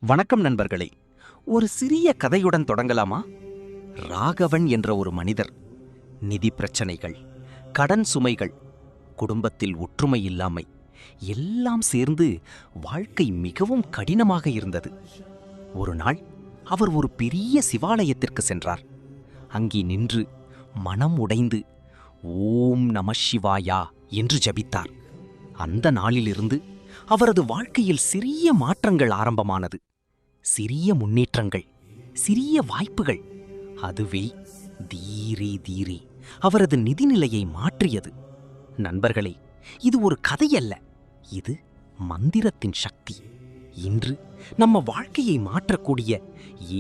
வணக்கம் நண்பர்களே. ஒரு சிறிய கதையுடன் தொடங்கலாமா? ராகவன் என்ற ஒரு மனிதர். நிதி பிரச்சனைகள், கடன் சுமைகள், குடும்பத்தில் ஒற்றுமை இல்லாமை எல்லாம் சேர்ந்து வாழ்க்கை மிகவும் கடினமாக இருந்தது. ஒரு நாள் அவர் ஒரு பெரிய சிவாலயத்திற்கு சென்றார். அங்கே நின்று மனம் உடைந்து ஓம் நம சிவாயா என்று ஜபித்தார். அந்த நாளிலிருந்து அவரது வாழ்க்கையில் சிறிய மாற்றங்கள் ஆரம்பமானது. சிறிய முன்னேற்றங்கள், சிறிய வாய்ப்புகள். அதுவே தீரே தீரே அவரது நிதிநிலையை மாற்றியது. நண்பர்களே, இது ஒரு கதையல்ல, இது மந்திரத்தின் சக்தி. இன்று நம்ம வாழ்க்கையை மாற்றக்கூடிய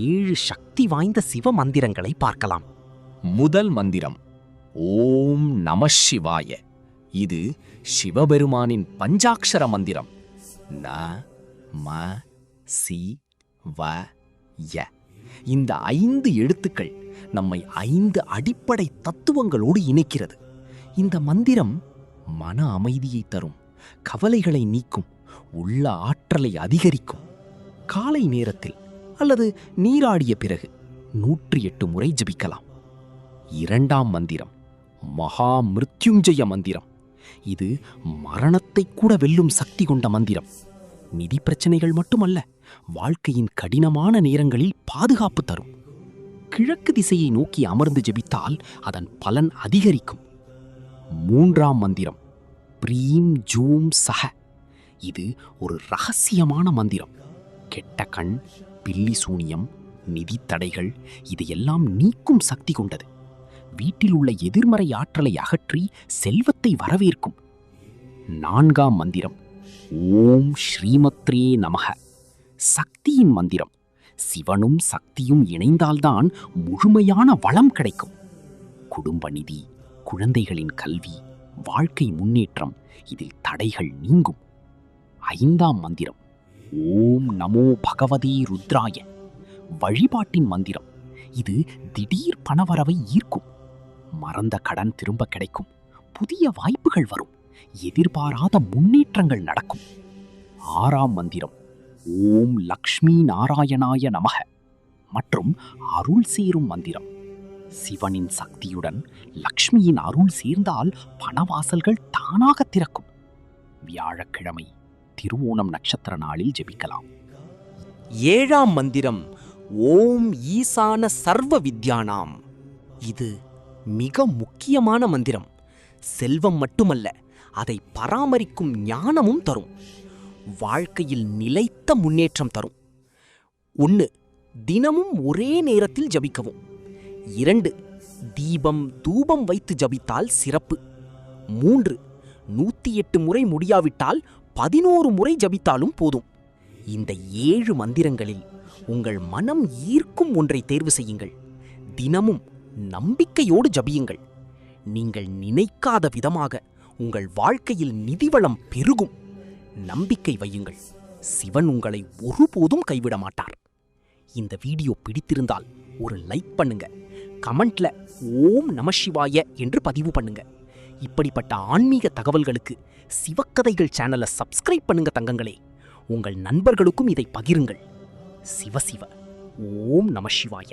7 சக்தி வாய்ந்த சிவ மந்திரங்களை பார்க்கலாம். முதல் மந்திரம் ஓம் நம சிவாய. இது சிவபெருமானின் பஞ்சாட்சர மந்திரம். ந ம சி வ ய. இந்த 5 எழுத்துக்கள் நம்மை 5 அடிப்படை தத்துவங்களோடு இணைக்கிறது. இந்த மந்திரம் மன அமைதியை தரும், கவலைகளை நீக்கும், உள்ள ஆற்றலை அதிகரிக்கும். காலை நேரத்தில் அல்லது நீராடிய பிறகு 108 முறை ஜபிக்கலாம். இரண்டாம் மந்திரம் மகா மிருத்யுஞ்சய மந்திரம். இது மரணத்தை கூட வெல்லும் சக்தி கொண்ட மந்திரம். நிதி பிரச்சனைகள் மட்டுமல்ல, வாழ்க்கையின் கடினமான நேரங்களில் பாதுகாப்பு தரும். கிழக்கு திசையை நோக்கி அமர்ந்து ஜெபித்தால் அதன் பலன் அதிகரிக்கும். மூன்றாம் மந்திரம் ப்ரீம் ஜூம் சஹ. இது ஒரு ரகசியமான மந்திரம். கெட்ட கண், பில்லி சூனியம், நிதி தடைகள் இதையெல்லாம் நீக்கும் சக்தி கொண்டது. வீட்டில் உள்ள எதிர்மறை ஆற்றலை அகற்றி செல்வத்தை வரவேற்கும். நான்காம் மந்திரம் ஓம் ஸ்ரீமத்ரே நமக. சக்தியின் மந்திரம். சிவனும் சக்தியும் இணைந்தால்தான் முழுமையான வளம் கிடைக்கும். குடும்ப நிதி, குழந்தைகளின் கல்வி, வாழ்க்கை முன்னேற்றம் இதில் தடைகள் நீங்கும். ஐந்தாம் மந்திரம் ஓம் நமோ பகவதே ருத்ராய. வழிபாட்டின் மந்திரம். இது திடீர் பணவரவை ஈர்க்கும். மறந்த கடன் திரும்ப கிடைக்கும். புதிய வாய்ப்புகள் வரும். எதிர்பாராத முன்னேற்றங்கள் நடக்கும். ஆறாம் மந்திரம் ஓம் லக்ஷ்மி நாராயணாய நமக மற்றும் அருள் சேரும் மந்திரம். சிவனின் சக்தியுடன் லக்ஷ்மியின் அருள் சேர்ந்தால் பணவாசல்கள் தானாக திறக்கும். வியாழக்கிழமை திருவோணம் நட்சத்திர நாளில் ஜெபிக்கலாம். ஏழாம் மந்திரம் ஓம் ஈசான சர்வ வித்யானாம். இது மிக முக்கியமான மந்திரம். செல்வம் மட்டுமல்ல, அதை பராமரிக்கும் ஞானமும் தரும். வாழ்க்கையில் நிலைத்த முன்னேற்றம் தரும். 1. தினமும் ஒரே நேரத்தில் ஜபிக்கவும். 2. தீபம் தூபம் வைத்து ஜபித்தால் சிறப்பு. 3. 108 முறை முடியாவிட்டால் 11 முறை ஜபித்தாலும் போதும். இந்த 7 மந்திரங்களில் உங்கள் மனம் ஈர்க்கும் ஒன்றை தேர்வு செய்யுங்கள். தினமும் நம்பிக்கையோடு ஜபியுங்கள். நீங்கள் நினைக்காத விதமாக உங்கள் வாழ்க்கையில் நிதிவளம் பெருகும். நம்பிக்கை வையுங்கள். சிவன் உங்களை ஒருபோதும் கைவிட மாட்டார். இந்த வீடியோ பிடித்திருந்தால் ஒரு லைக் பண்ணுங்க. கமெண்ட்ல ஓம் நம சிவாய என்று பதிவு பண்ணுங்க. இப்படிப்பட்ட ஆன்மீக தகவல்களுக்கு சிவக்கதைகள் சேனலை சப்ஸ்கிரைப் பண்ணுங்க தங்கங்களே. உங்கள் நண்பர்களுக்கும் இதை பகிருங்கள். சிவ சிவ. ஓம் நம சிவாய.